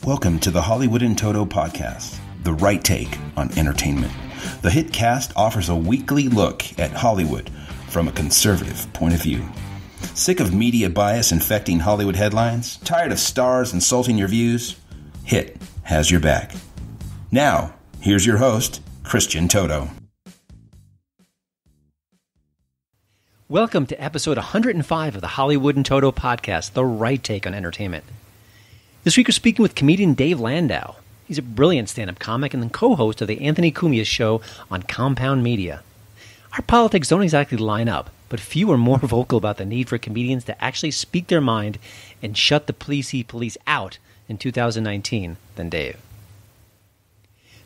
Welcome to the Hollywood in Toto podcast, the right take on entertainment. The HiT cast offers a weekly look at Hollywood from a conservative point of view. Sick of media bias infecting Hollywood headlines? Tired of stars insulting your views? HiT has your back. Now, here's your host, Christian Toto. Welcome to episode 105 of the Hollywood in Toto podcast, the right take on entertainment. This week we're speaking with comedian Dave Landau. He's a brilliant stand-up comic and the co-host of the Anthony Cumia show on Compound Media. Our politics don't exactly line up, but few are more vocal about the need for comedians to actually speak their mind and shut the police out in 2019 than Dave.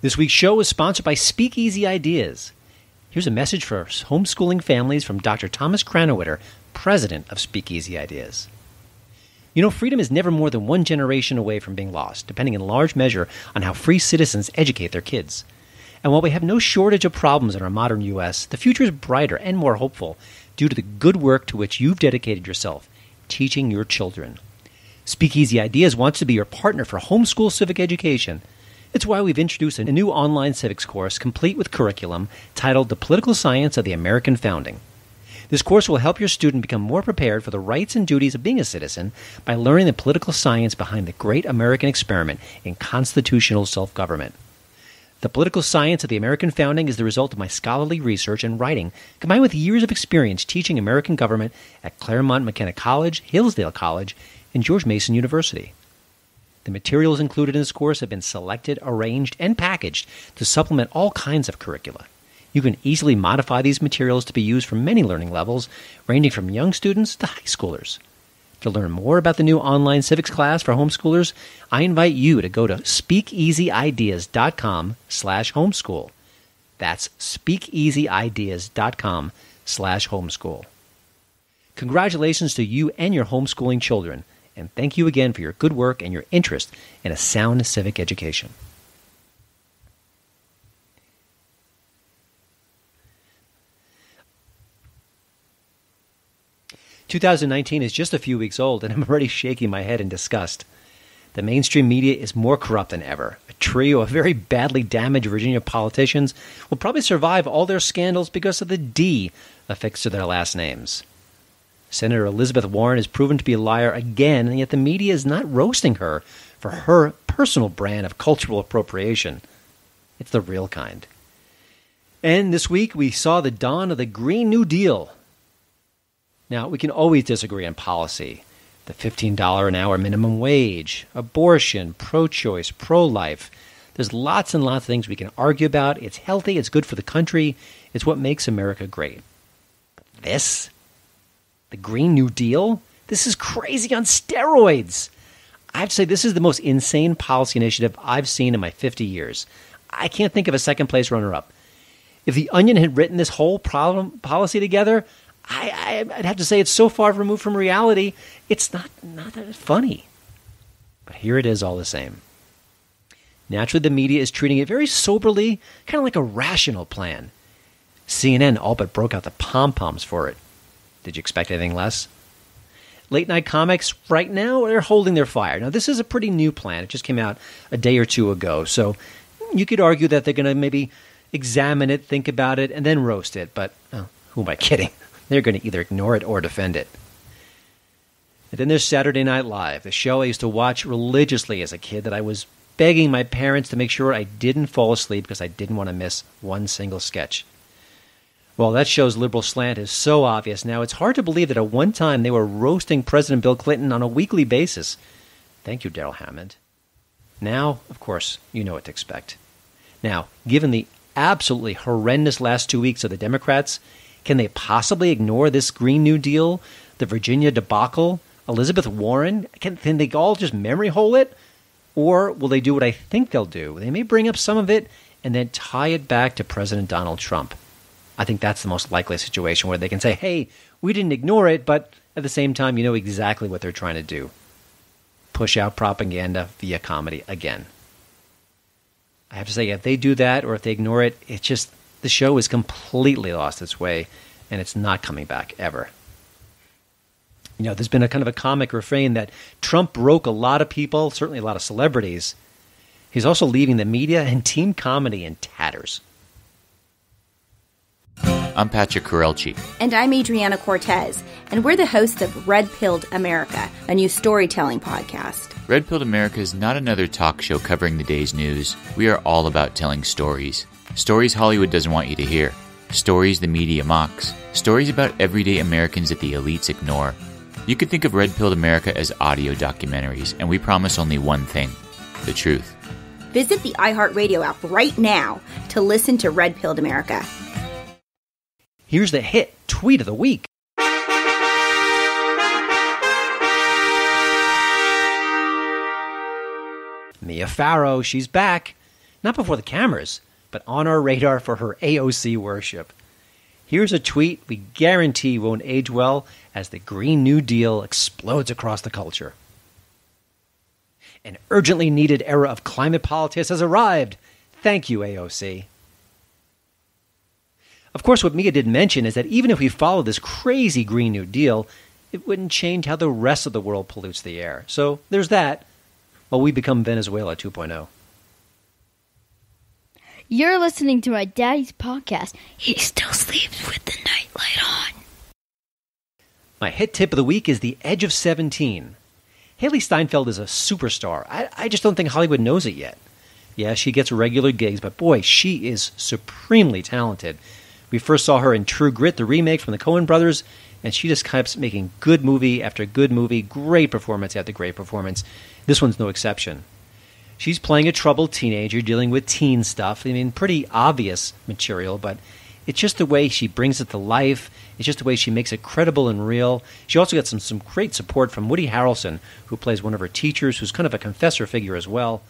This week's show is sponsored by Speakeasy Ideas. Here's a message for homeschooling families from Dr. Thomas Kranowiter, president of Speakeasy Ideas. You know, freedom is never more than one generation away from being lost, depending in large measure on how free citizens educate their kids. And while we have no shortage of problems in our modern U.S., the future is brighter and more hopeful due to the good work to which you've dedicated yourself, teaching your children. Speakeasy Ideas wants to be your partner for homeschool civic education. It's why we've introduced a new online civics course complete with curriculum titled The Political Science of the American Founding. This course will help your student become more prepared for the rights and duties of being a citizen by learning the political science behind the great American experiment in constitutional self-government. The Political Science of the American Founding is the result of my scholarly research and writing, combined with years of experience teaching American government at Claremont McKenna College, Hillsdale College, and George Mason University. The materials included in this course have been selected, arranged, and packaged to supplement all kinds of curricula. You can easily modify these materials to be used for many learning levels, ranging from young students to high schoolers. To learn more about the new online civics class for homeschoolers, I invite you to go to speakeasyideas.com/homeschool. That's speakeasyideas.com/homeschool. Congratulations to you and your homeschooling children, and thank you again for your good work and your interest in a sound civic education. "2019 is just a few weeks old, and I'm already shaking my head in disgust. The mainstream media is more corrupt than ever. A trio of very badly damaged Virginia politicians will probably survive all their scandals because of the D affixed to their last names. Senator Elizabeth Warren is proven to be a liar again, and yet the media is not roasting her for her personal brand of cultural appropriation. It's the real kind. And this week we saw the dawn of the Green New Deal. Now, we can always disagree on policy. The $15 an hour minimum wage, abortion, pro-choice, pro-life. There's lots and lots of things we can argue about. It's healthy, it's good for the country, it's what makes America great. But this? The Green New Deal? This is crazy on steroids. I have to say, this is the most insane policy initiative I've seen in my 50 years. I can't think of a second-place runner-up. If The Onion had written this whole policy together, I'd have to say it's so far removed from reality, it's not that funny. But here it is all the same. Naturally, the media is treating it very soberly, kind of like a rational plan. CNN all but broke out the pom-poms for it. Did you expect anything less? Late-night comics, right now, they're holding their fire. Now, this is a pretty new plan. It just came out a day or two ago, so you could argue that they're going to maybe examine it, think about it, and then roast it. But who am I kidding? They're going to either ignore it or defend it. And then there's Saturday Night Live, the show I used to watch religiously as a kid that I was begging my parents to make sure I didn't fall asleep because I didn't want to miss one single sketch. Well, that show's liberal slant is so obvious now, it's hard to believe that at one time they were roasting President Bill Clinton on a weekly basis. Thank you, Darrell Hammond. Now, of course, you know what to expect. Now, given the absolutely horrendous last 2 weeks of the Democrats, can they possibly ignore this Green New Deal, the Virginia debacle, Elizabeth Warren? Can they all just memory hole it? Or will they do what I think they'll do? They may bring up some of it and then tie it back to President Donald Trump. I think that's the most likely situation where they can say, hey, we didn't ignore it, but at the same time, you know exactly what they're trying to do. Push out propaganda via comedy again. I have to say, if they do that or if they ignore it, it's just, the show is completely lost its way. and it's not coming back ever. You know, there's been a kind of a comic refrain that Trump broke a lot of people, certainly a lot of celebrities. He's also leaving the media and team comedy in tatters. I'm Patrick Kurelchi. And I'm Adriana Cortez, and we're the hosts of Red Pilled America, a new storytelling podcast. Red Pilled America is not another talk show covering the day's news. We are all about telling stories. Stories Hollywood doesn't want you to hear. Stories the media mocks. Stories about everyday Americans that the elites ignore. You could think of Red Pilled America as audio documentaries, and we promise only one thing: the truth. Visit the iHeartRadio app right now to listen to Red Pilled America. Here's the HiT tweet of the week. Mia Farrow, she's back. Not before the cameras, but on our radar for her AOC worship. Here's a tweet we guarantee won't age well as the Green New Deal explodes across the culture. An urgently needed era of climate politics has arrived. Thank you, AOC. Of course, what Mia didn't mention is that even if we follow this crazy Green New Deal, it wouldn't change how the rest of the world pollutes the air. So there's that, while we become Venezuela 2.0. You're listening to my daddy's podcast. He still sleeps with the nightlight on. My HiT tip of the week is The Edge of 17. Hailee Steinfeld is a superstar. I just don't think Hollywood knows it yet. Yeah, she gets regular gigs, but boy, she is supremely talented. We first saw her in True Grit, the remake from the Coen brothers, and she just keeps making good movie after good movie, great performance after great performance. This one's no exception. She's playing a troubled teenager dealing with teen stuff. I mean, pretty obvious material, but it's just the way she brings it to life. It's just the way she makes it credible and real. She also got some great support from Woody Harrelson, who plays one of her teachers, who's kind of a confessor figure as well.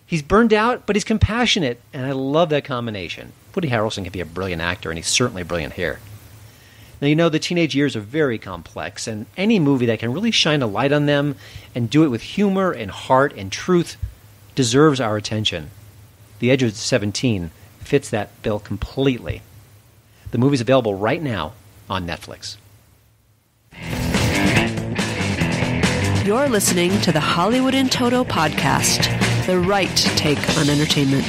He's burned out, but he's compassionate, and I love that combination. Woody Harrelson can be a brilliant actor, and he's certainly brilliant here. Now, you know, the teenage years are very complex, and any movie that can really shine a light on them and do it with humor and heart and truth deserves our attention. The Edge of 17 fits that bill completely. The movie's available right now on Netflix. You're listening to the Hollywood in Toto podcast, the right take on entertainment.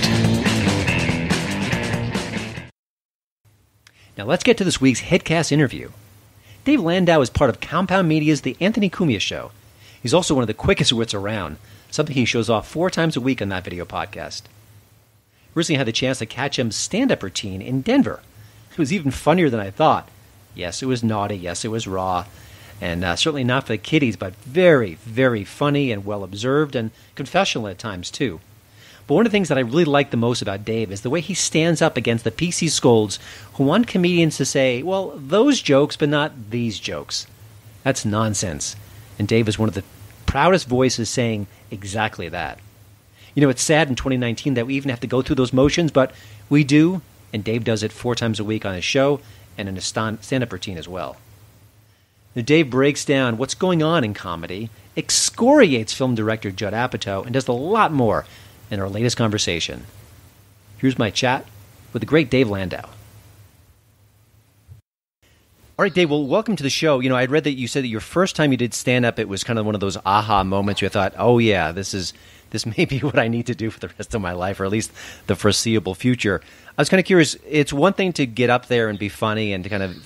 Now let's get to this week's HitCast interview. Dave Landau is part of Compound Media's The Anthony Cumia Show. He's also one of the quickest wits around, something he shows off 4 times a week on that video podcast. Recently had the chance to catch him's stand-up routine in Denver. It was even funnier than I thought. Yes, it was naughty. Yes, it was raw. And certainly not for the kiddies, but very, very funny and well-observed and confessional at times, too. But one of the things that I really like the most about Dave is the way he stands up against the PC scolds who want comedians to say, well, those jokes, but not these jokes. That's nonsense. And Dave is one of the proudest voices saying exactly that. You know, it's sad in 2019 that we even have to go through those motions, but we do, and Dave does it 4 times a week on his show and in his stand-up routine as well. Now, Dave breaks down what's going on in comedy, excoriates film director Judd Apatow, and does a lot more in our latest conversation. Here's my chat with the great Dave Landau. All right, Dave, well, welcome to the show. You know, I'd read that you said that your first time you did stand-up, it was kind of one of those aha moments where you thought, oh, yeah, this may be what I need to do for the rest of my life, or at least the foreseeable future. I was kind of curious, it's one thing to get up there and be funny and to kind of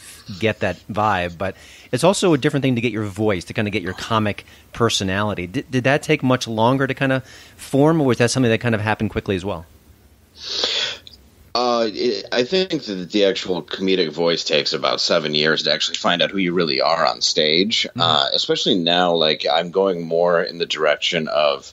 get that vibe, but it's also a different thing to get your voice, to kind of get your comic personality. Did that take much longer to kind of form, or was that something that kind of happened quickly as well? I think that the actual comedic voice takes about 7 years to actually find out who you really are on stage, especially now. Like, I'm going more in the direction of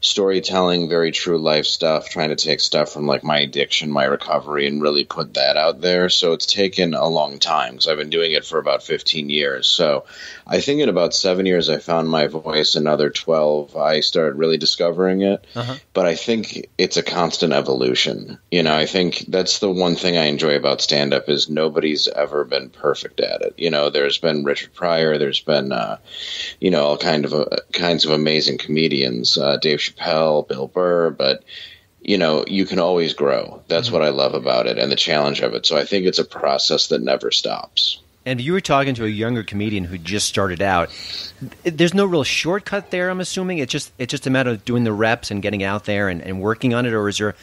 storytelling, very true life stuff, trying to take stuff from like my addiction, my recovery, and really put that out there. So it's taken a long time because I've been doing it for about 15 years. So I think in about 7 years, I found my voice. Another 12, I started really discovering it. But I think it's a constant evolution. You know, I think that's the one thing I enjoy about stand-up is nobody's ever been perfect at it. You know, there's been Richard Pryor, there's been, you know, all kinds of amazing comedians, Dave Chappelle, Bill Burr, but you can always grow. That's what I love about it and the challenge of it. So I think it's a process that never stops. And you were talking to a younger comedian who just started out. There's no real shortcut there, I'm assuming. It's just a matter of doing the reps and getting out there and working on it, or is there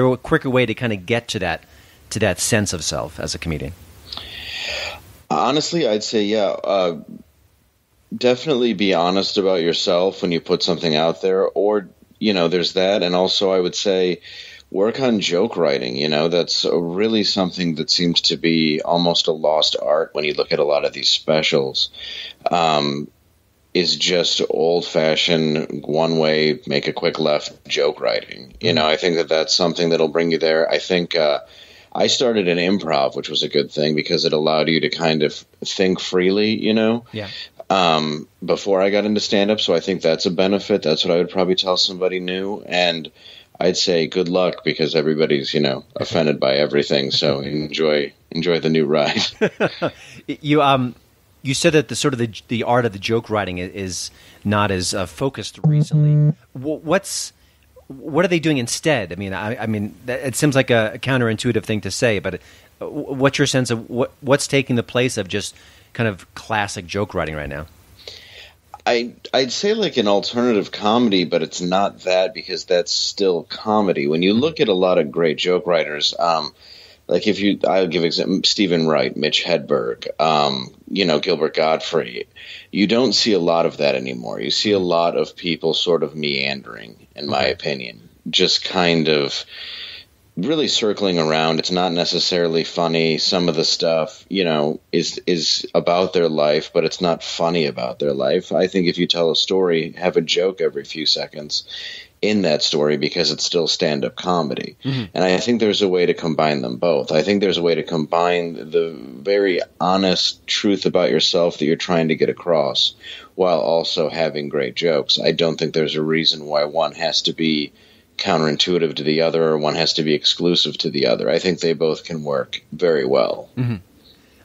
a quicker way to kind of get to that sense of self as a comedian? Honestly, I'd say definitely be honest about yourself when you put something out there, or there's that, and also I would say work on joke writing. That's really something that seems to be almost a lost art when you look at a lot of these specials. Is just old-fashioned, one way, make a quick left joke writing. I think that's something that'll bring you there. I think I started in improv, which was a good thing because it allowed you to kind of think freely, before I got into stand-up. So I think that's a benefit. That's what I would probably tell somebody new. And I'd say good luck because everybody's, offended by everything. So enjoy the new ride. You said that the art of the joke writing is not as focused recently. What are they doing instead? I mean, it seems like a counterintuitive thing to say, but what's your sense of what's taking the place of just kind of classic joke writing right now? I'd say like an alternative comedy, but it's not that because that's still comedy. When you look at a lot of great joke writers, like I'll give example, Stephen Wright, Mitch Hedberg, Gilbert Gottfried. You don't see a lot of that anymore. You see a lot of people sort of meandering, in my opinion, just kind of really circling around. It's not necessarily funny. Some of the stuff, is about their life, but it's not funny about their life. I think if you tell a story, have a joke every few seconds in that story because it's still stand-up comedy. Mm-hmm. And I think there's a way to combine them both. I think there's a way to combine the very honest truth about yourself that you're trying to get across while also having great jokes. I don't think there's a reason why one has to be counterintuitive to the other or one has to be exclusive to the other. I think they both can work very well. Mm-hmm.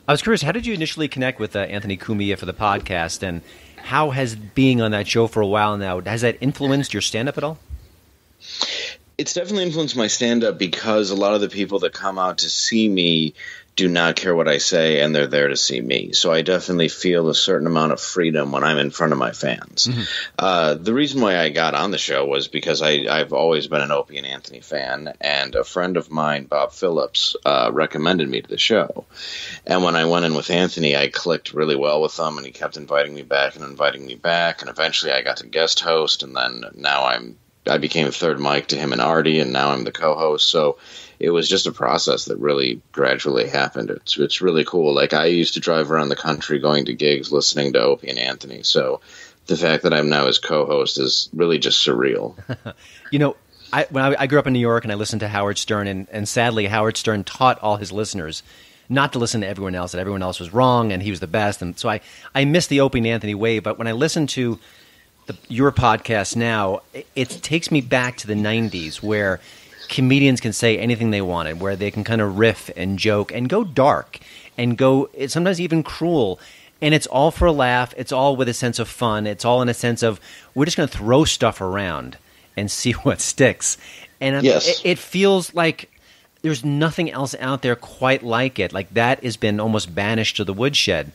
I was curious, how did you initially connect with Anthony Cumia for the podcast, and how has being on that show for a while now, has that influenced your stand-up at all? It's definitely influenced my stand-up because a lot of the people that come out to see me do not care what I say, and they're there to see me. So I definitely feel a certain amount of freedom when I'm in front of my fans. Mm-hmm. The reason why I got on the show was because I've always been an Opie and Anthony fan, and a friend of mine, Bob Phillips, recommended me to the show. And when I went in with Anthony, I clicked really well with him, and he kept inviting me back, and eventually I got to guest host, and then now I became third mic to him and Artie, and now I'm the co-host. So it was just a process that really gradually happened. It's really cool. Like, I used to drive around the country going to gigs listening to Opie and Anthony. So the fact that I'm now his co-host is really just surreal. When I grew up in New York and I listened to Howard Stern, and sadly Howard Stern taught all his listeners not to listen to everyone else, that everyone else was wrong and he was the best. And so I missed the Opie and Anthony wave. But when I listen to your podcast now, it takes me back to the 90s where comedians can say anything they wanted, where they can kind of riff and joke and go dark and go sometimes even cruel. And it's all for a laugh. It's all with a sense of fun. It's all in a sense of we're just going to throw stuff around and see what sticks. And yes. It feels like there's nothing else out there quite like it. Like that has been almost banished to the woodshed.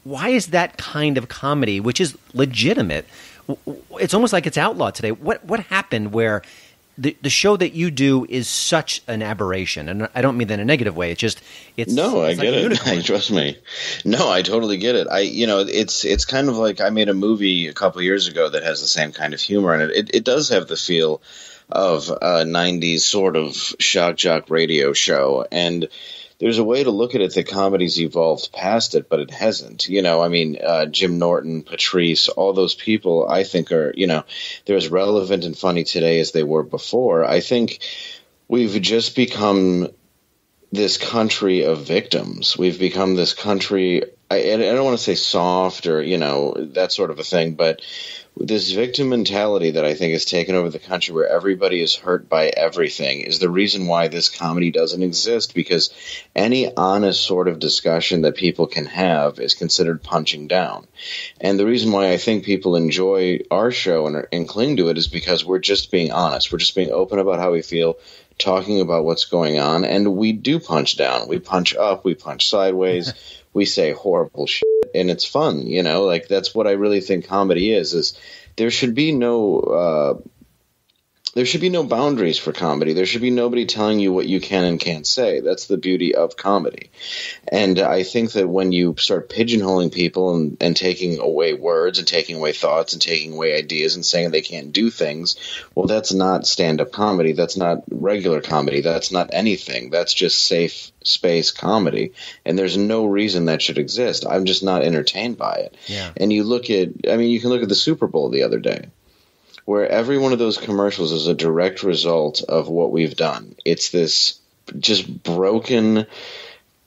Why is that kind of comedy, which is legitimate, it's almost like it's outlawed today? What happened where the show that you do is such an aberration? And I don't mean that in a negative way. I get it. Trust me. No, I totally get it. It's kind of like I made a movie a couple years ago that has the same kind of humor in it. It does have the feel of a 90s sort of shock jock radio show. And there's a way to look at it that comedy's evolved past it, but it hasn't. Jim Norton, Patrice, all those people I think are, they're as relevant and funny today as they were before. I think we've just become this country of victims. We've become this country, I don't want to say soft or, that sort of a thing, but this victim mentality that I think has taken over the country, where everybody is hurt by everything, is the reason why this comedy doesn't exist, because any honest sort of discussion that people can have is considered punching down. And the reason why I think people enjoy our show and cling to it is because we're just being honest. We're just being open about how we feel, talking about what's going on, and we do punch down. We punch up, we punch sideways, we say horrible shit, and it's fun, you know? Like, that's what I really think comedy is there should be no boundaries for comedy. There should be nobody telling you what you can and can't say. That's the beauty of comedy. And I think that when you start pigeonholing people and taking away words and taking away thoughts and taking away ideas and saying they can't do things, well, that's not stand-up comedy. That's not regular comedy. That's not anything. That's just safe space comedy. And there's no reason that should exist. I'm just not entertained by it. Yeah. And you can look at the Super Bowl the other day, where every one of those commercials is a direct result of what we've done. It's this just broken,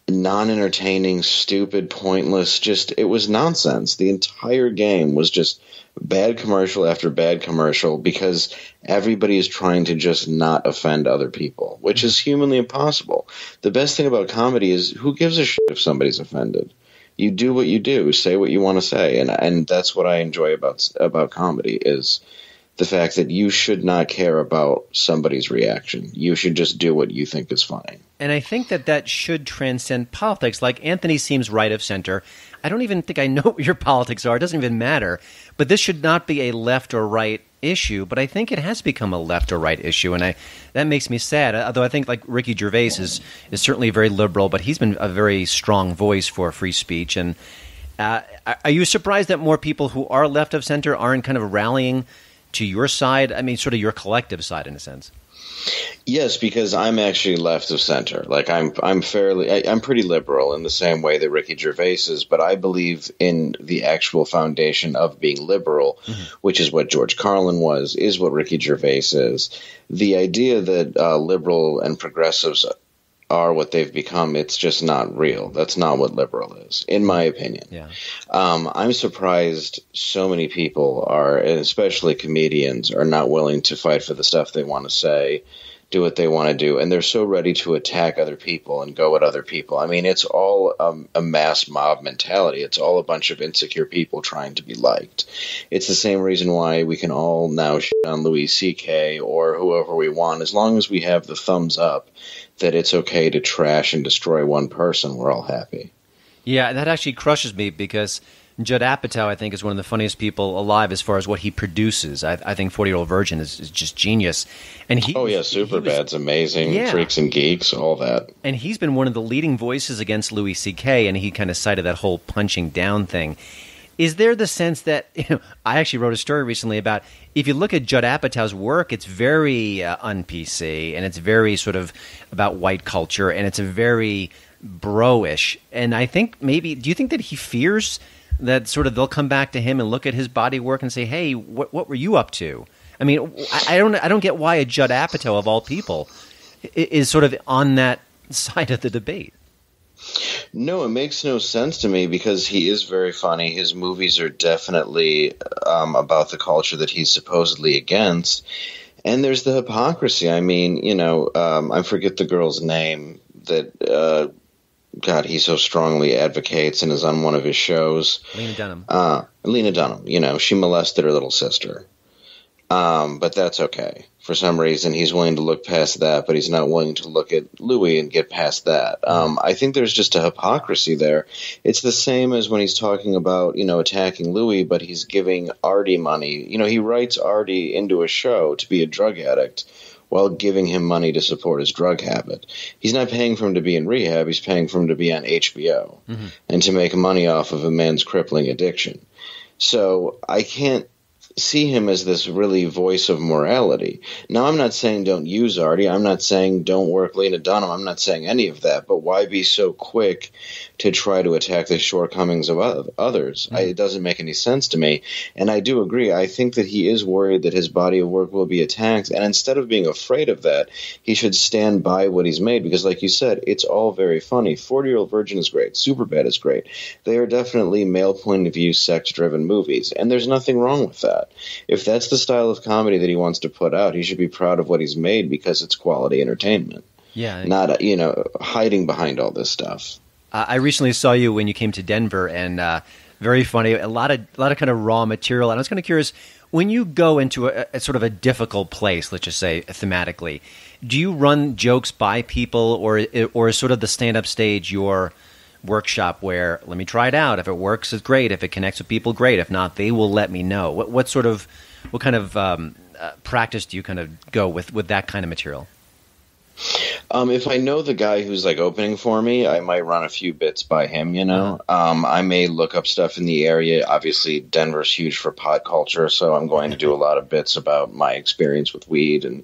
non-entertaining, stupid, pointless, it was nonsense. The entire game was just bad commercial after bad commercial, because everybody is trying to just not offend other people, which is humanly impossible. The best thing about comedy is, who gives a shit if somebody's offended? You do what you do, say what you want to say, and that's what I enjoy about comedy, is the fact that you should not care about somebody's reaction. You should just do what you think is funny. And I think that should transcend politics. Like, Anthony seems right of center. I don't even think I know what your politics are. It doesn't even matter. But this should not be a left or right issue. But I think it has become a left or right issue, and that makes me sad. Although I think, like, Ricky Gervais is certainly very liberal, but he's been a very strong voice for free speech. And are you surprised that more people who are left of center aren't kind of rallying to your side? I mean, sort of your collective side, in a sense. Yes, because I'm actually left of center. Like, I'm pretty liberal in the same way that Ricky Gervais is, but I believe in the actual foundation of being liberal, which is what George Carlin was, is what Ricky Gervais is. The idea that liberal and progressives are what they've become, it's just not real. That's not what liberal is, in my opinion. Yeah. I'm surprised so many people are, and especially comedians, are not willing to fight for the stuff they want to say, do what they want to do, and they're so ready to attack other people and go at other people. I mean, it's all a mass mob mentality. It's all a bunch of insecure people trying to be liked. It's the same reason why we can all now shit on Louis C.K. or whoever we want, as long as we have the thumbs up that it's okay to trash and destroy one person. We're all happy. Yeah, that actually crushes me, because Judd Apatow, I think, is one of the funniest people alive as far as what he produces. I think 40-Year-Old Virgin is just genius. And Superbad's amazing. Yeah. Freaks and Geeks, all that. And he's been one of the leading voices against Louis C.K., and he kind of cited that whole punching down thing. Is there the sense that, I actually wrote a story recently about, if you look at Judd Apatow's work, it's very un-PC, and it's very sort of about white culture, and it's a very bro-ish. And I think do you think that he fears that sort of they'll come back to him and look at his body work and say, hey, what were you up to? I mean, I don't get why a Judd Apatow, of all people, is sort of on that side of the debate. No, it makes no sense to me, because he is very funny. His movies are definitely about the culture that he's supposedly against. And there's the hypocrisy. I mean, I forget the girl's name that, God, he so strongly advocates and is on one of his shows. Lena Dunham. Lena Dunham, she molested her little sister. But that's okay. For some reason, he's willing to look past that, but he's not willing to look at Louis and get past that. I think there's just a hypocrisy there. It's the same as when he's talking about, attacking Louis, but he's giving Artie money. He writes Artie into a show to be a drug addict while giving him money to support his drug habit. He's not paying for him to be in rehab. He's paying for him to be on HBO and to make money off of a man's crippling addiction. So I can't see him as this really voice of morality. Now, I'm not saying don't use Artie. I'm not saying don't work Lena Dunham. I'm not saying any of that. But why be so quick to try to attack the shortcomings of others? It doesn't make any sense to me. And I do agree. I think that he is worried that his body of work will be attacked. And instead of being afraid of that, he should stand by what he's made. Because like you said, it's all very funny. 40-Year-Old Virgin is great. Superbad is great. They are definitely male point of view, sex-driven movies. And there's nothing wrong with that. that. If that's the style of comedy that he wants to put out, he should be proud of what he's made because it's quality entertainment. Yeah. Not, hiding behind all this stuff. I recently saw you when you came to Denver, and very funny, a lot of kind of raw material. And I was kind of curious, when you go into a sort of a difficult place, let's just say thematically, do you run jokes by people, or is sort of the stand-up stage your workshop where, let me try it out. If it works, it's great. If it connects with people, great. If not, they will let me know. What kind of practice do you kind of go with that kind of material? If I know the guy who's like opening for me, I might run a few bits by him, I may look up stuff in the area. Obviously, Denver's huge for pot culture, so I'm going to do a lot of bits about my experience with weed and,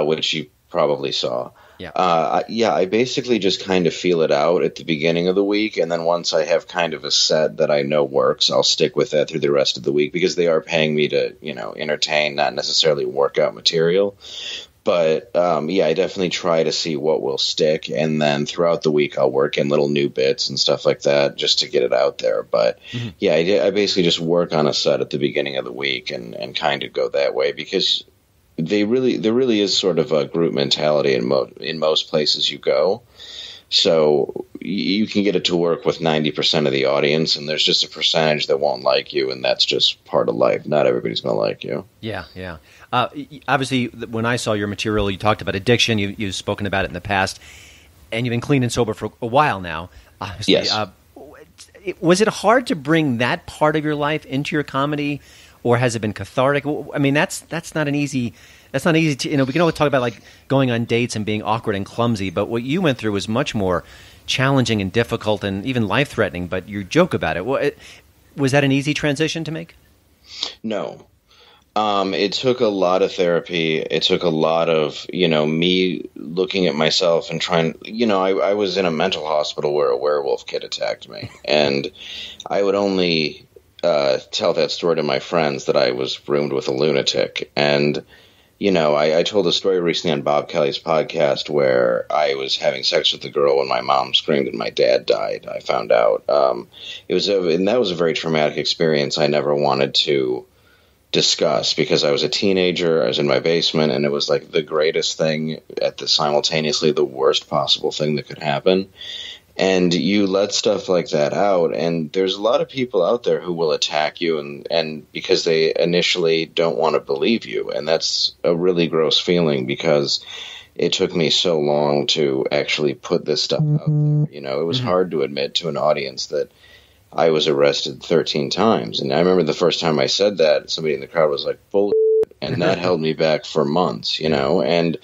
which you probably saw. Yeah. I basically just kind of feel it out at the beginning of the week, and then once I have kind of a set that I know works, I'll stick with that through the rest of the week because they are paying me to, entertain, not necessarily work out material. But, I definitely try to see what will stick, and then throughout the week I'll work in little new bits and stuff like that just to get it out there. But, I basically just work on a set at the beginning of the week and kind of go that way because there really is sort of a group mentality in most places you go. So you can get it to work with 90% of the audience, and there's just a percentage that won't like you, and that's just part of life. Not everybody's going to like you. Yeah. Obviously, when I saw your material, you talked about addiction. You've spoken about it in the past, and you've been clean and sober for a while now. Obviously. Yes. Was it hard to bring that part of your life into your comedy, or has it been cathartic? I mean, that's not an easy. That's not easy to, we can always talk about like going on dates and being awkward and clumsy, but what you went through was much more challenging and difficult and even life-threatening, but you joke about it. Was that an easy transition to make? No. It took a lot of therapy. It took a lot of, me looking at myself and trying, I was in a mental hospital where a werewolf kid attacked me, and I would only tell that story to my friends that I was roomed with a lunatic. And I told a story recently on Bob Kelly's podcast where I was having sex with a girl when my mom screamed and my dad died. I found out. And that was a very traumatic experience I never wanted to discuss because I was a teenager. I was in my basement, and it was like the greatest thing simultaneously the worst possible thing that could happen. And you let stuff like that out, and there's a lot of people out there who will attack you and because they initially don't want to believe you, and that's a really gross feeling because it took me so long to actually put this stuff out there. It was hard to admit to an audience that I was arrested 13 times, and I remember the first time I said that, somebody in the crowd was like, "Bullshit," and that held me back for months, and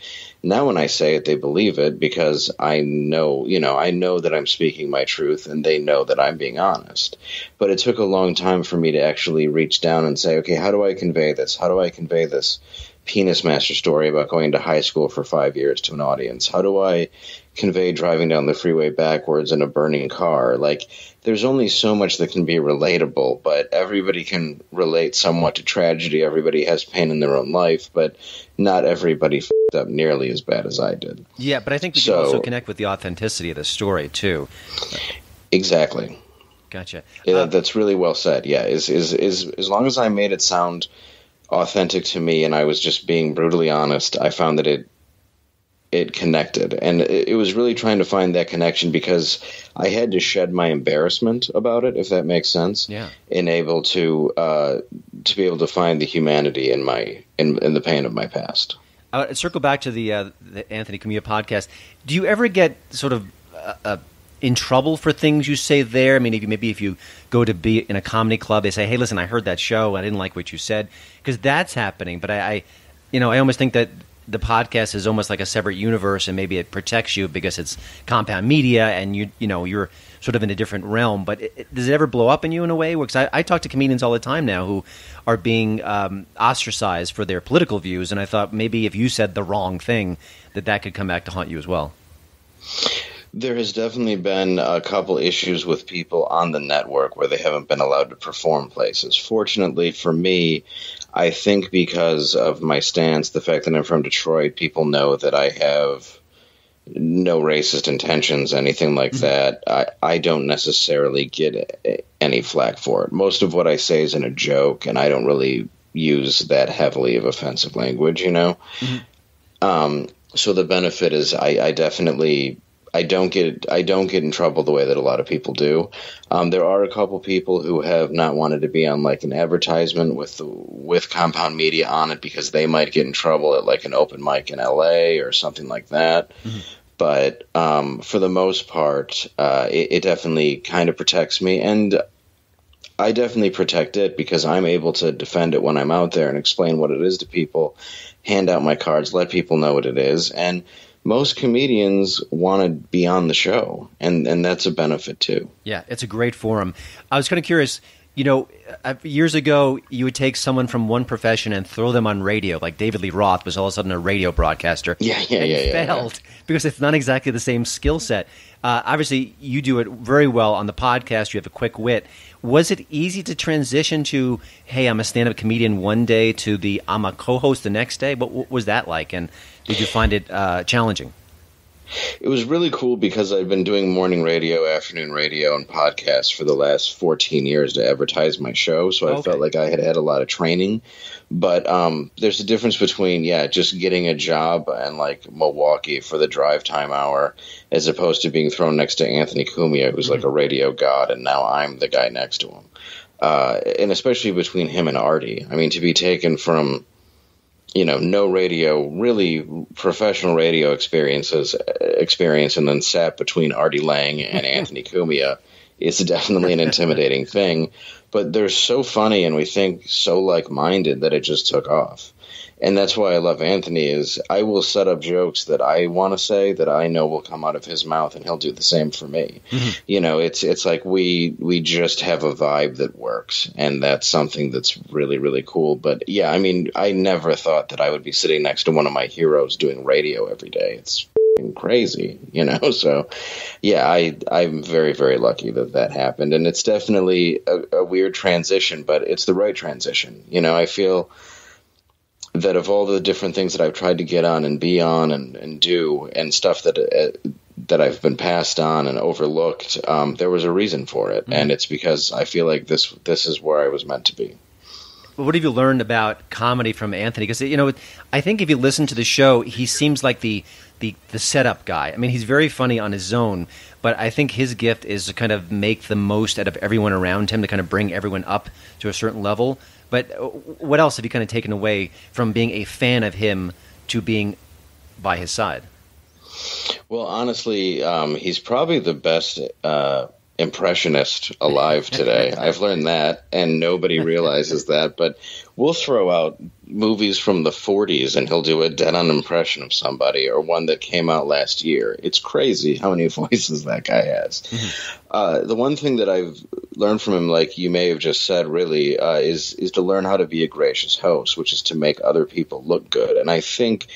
now when I say it, they believe it because I know that I'm speaking my truth and they know that I'm being honest. But it took a long time for me to actually reach down and say, okay, how do I convey this? How do I convey this penis master story about going to high school for 5 years to an audience? How do I convey driving down the freeway backwards in a burning car? Like, there's only so much that can be relatable, but everybody can relate somewhat to tragedy. Everybody has pain in their own life, but not everybody f***ed up nearly as bad as I did. Yeah, but I think we can also connect with the authenticity of the story, too. Exactly. Gotcha. Yeah, that's really well said. Yeah, as long as I made it sound authentic to me and I was just being brutally honest, I found that it connected. And it was really trying to find that connection because I had to shed my embarrassment about it, if that makes sense. Yeah. And able to be able to find the humanity in the pain of my past. Circle back to the Anthony Cumia podcast. Do you ever get sort of in trouble for things you say there? I mean, if you go to be in a comedy club, they say, "Hey, listen, I heard that show. I didn't like what you said," because that's happening. But I almost think that the podcast is almost like a separate universe, and maybe it protects you because it's compound media, and you're sort of in a different realm. But does it ever blow up in you in a way? Because I talk to comedians all the time now who are being ostracized for their political views, and I thought maybe if you said the wrong thing, that could come back to haunt you as well. There has definitely been a couple issues with people on the network where they haven't been allowed to perform places. Fortunately for me, I think because of my stance, the fact that I'm from Detroit, people know that I have no racist intentions, anything like that, I don't necessarily get any flack for it. Most of what I say is in a joke, and I don't really use that heavily of offensive language, So the benefit is I definitely I don't get in trouble the way that a lot of people do. There are a couple people who have not wanted to be on like an advertisement with Compound Media on it because they might get in trouble at like an open mic in LA or something like that. But for the most part, it definitely kind of protects me, and I definitely protect it because I'm able to defend it when I'm out there and explain what it is to people, hand out my cards, let people know what it is. And most comedians want to be on the show, and that's a benefit too. Yeah, it's a great forum. I was kind of curious, years ago, you would take someone from one profession and throw them on radio, like David Lee Roth was all of a sudden a radio broadcaster. Yeah. Failed because it's not exactly the same skill set. Obviously, you do it very well on the podcast. You have a quick wit. Was it easy to transition to, hey, I'm a stand-up comedian one day to the I'm a co-host the next day? What was that like? And did you find it challenging? It was really cool because I've been doing morning radio, afternoon radio, and podcasts for the last 14 years to advertise my show. So I felt like I had a lot of training. But there's a difference between, just getting a job in like Milwaukee for the drive time hour as opposed to being thrown next to Anthony Cumia, who's like a radio god, and now I'm the guy next to him. And especially between him and Artie. I mean, to be taken from no radio, really professional radio experience, and then sat between Artie Lang and Anthony Cumia, it's definitely an intimidating thing. But they're so funny, and we think so like-minded that it just took off. And that's why I love Anthony, is I will set up jokes that I want to say that I know will come out of his mouth, and he'll do the same for me. It's like we just have a vibe that works, and that's something that's really, really cool. But yeah, I mean, I never thought that I would be sitting next to one of my heroes doing radio every day. It's crazy, So yeah, I'm very, very lucky that happened, and it's definitely a weird transition, but it's the right transition. I feel that of all the different things that I've tried to get on and be on and do and stuff that I've been passed on and overlooked, there was a reason for it, and it's because I feel like this is where I was meant to be. What have you learned about comedy from Anthony? Because I think if you listen to the show, he seems like the setup guy. I mean, he's very funny on his own, but I think his gift is to kind of make the most out of everyone around him, to kind of bring everyone up to a certain level. But what else have you kind of taken away from being a fan of him to being by his side? Well, honestly, he's probably the best impressionist alive today. I've learned that, and nobody realizes that. But we'll throw out movies from the 40s, and he'll do a dead-on impression of somebody, or one that came out last year. It's crazy how many voices that guy has. The one thing that I've learned from him, like you may have just said, really, is to learn how to be a gracious host, which is to make other people look good. And I think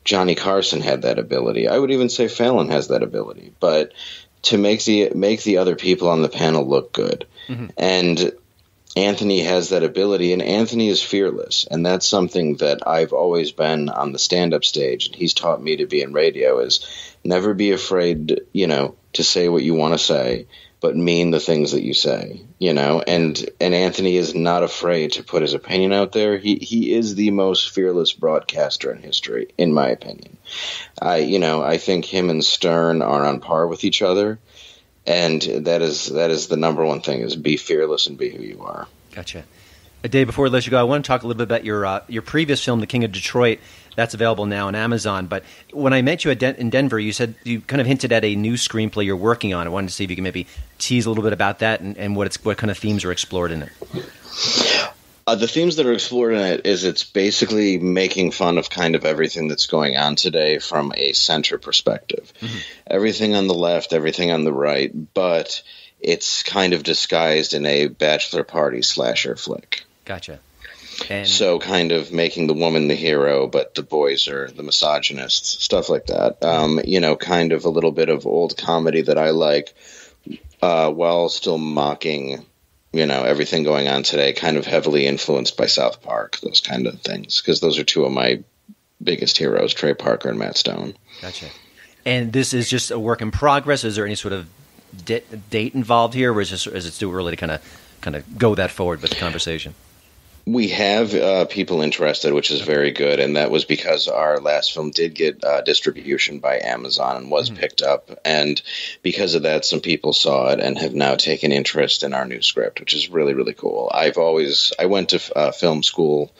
Johnny Carson had that ability. I would even say Fallon has that ability, but to make the other people on the panel look good. And Anthony has that ability, and Anthony is fearless, and that's something that I've always been on the stand-up stage, and he's taught me to be in radio, is never be afraid, to say what you want to say, but mean the things that you say, and Anthony is not afraid to put his opinion out there. He is the most fearless broadcaster in history, in my opinion. I think him and Stern are on par with each other, and that is the number one thing, is be fearless and be who you are. Gotcha. Dave, before we let you go, I want to talk a little bit about your previous film, The King of Detroit. That's available now on Amazon. But when I met you in Denver, you said you kind of hinted at a new screenplay you're working on. I wanted to see if you could maybe tease a little bit about that and what kind of themes are explored in it. The themes that are explored in it is it's basically making fun of kind of everything that's going on today from a center perspective. Everything on the left, everything on the right, but it's kind of disguised in a bachelor party slasher flick. Gotcha. So kind of making the woman the hero, but the boys are the misogynists, stuff like that. Kind of a little bit of old comedy that I like, while still mocking, everything going on today, kind of heavily influenced by South Park, those kind of things, because those are two of my biggest heroes, Trey Parker and Matt Stone. Gotcha. And this is just a work in progress. Is there any sort of date involved here, or is it still early to kind of go that forward with the conversation? We have people interested, which is very good, and that was because our last film did get distribution by Amazon and was picked up, and because of that, some people saw it and have now taken interest in our new script, which is really, really cool. I went to film school.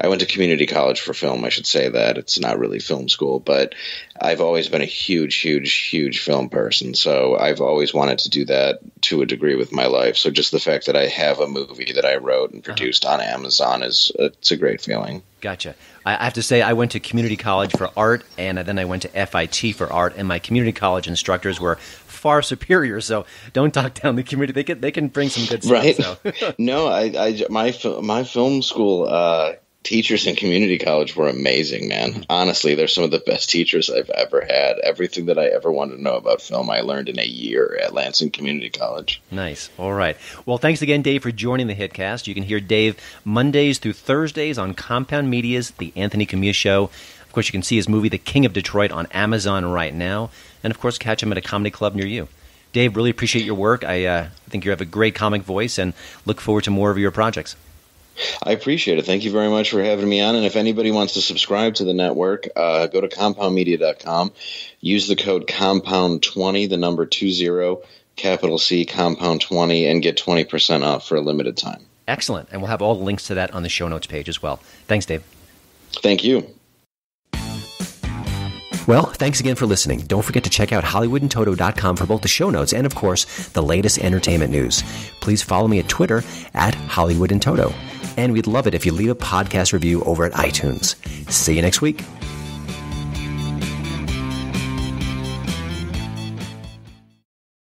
I went to community college for film, I should say that. It's not really film school, but I've always been a huge, huge, huge film person, so I've always wanted to do that to a degree with my life. So just the fact that I have a movie that I wrote and produced on Amazon it's a great feeling. Gotcha. I have to say I went to community college for art, and then I went to FIT for art, and my community college instructors were far superior, so don't talk down the community. They can bring some good stuff. Right? So. No, my film school teachers in community college were amazing, man. Honestly, they're some of the best teachers I've ever had. Everything that I ever wanted to know about film, I learned in a year at Lansing Community College. Nice. All right. Well, thanks again, Dave, for joining the HiTcast. You can hear Dave Mondays through Thursdays on Compound Media's The Anthony Cumia Show. Of course, you can see his movie, The King of Detroit, on Amazon right now. And, of course, catch him at a comedy club near you. Dave, really appreciate your work. I think you have a great comic voice and look forward to more of your projects. I appreciate it. Thank you very much for having me on. And if anybody wants to subscribe to the network, go to compoundmedia.com. Use the code COMPOUND20, the number 20, capital C, COMPOUND20, and get 20% off for a limited time. Excellent. And we'll have all the links to that on the show notes page as well. Thanks, Dave. Thank you. Well, thanks again for listening. Don't forget to check out HollywoodandToto.com for both the show notes and, of course, the latest entertainment news. Please follow me at Twitter at HollywoodandToto. And we'd love it if you leave a podcast review over at iTunes. See you next week.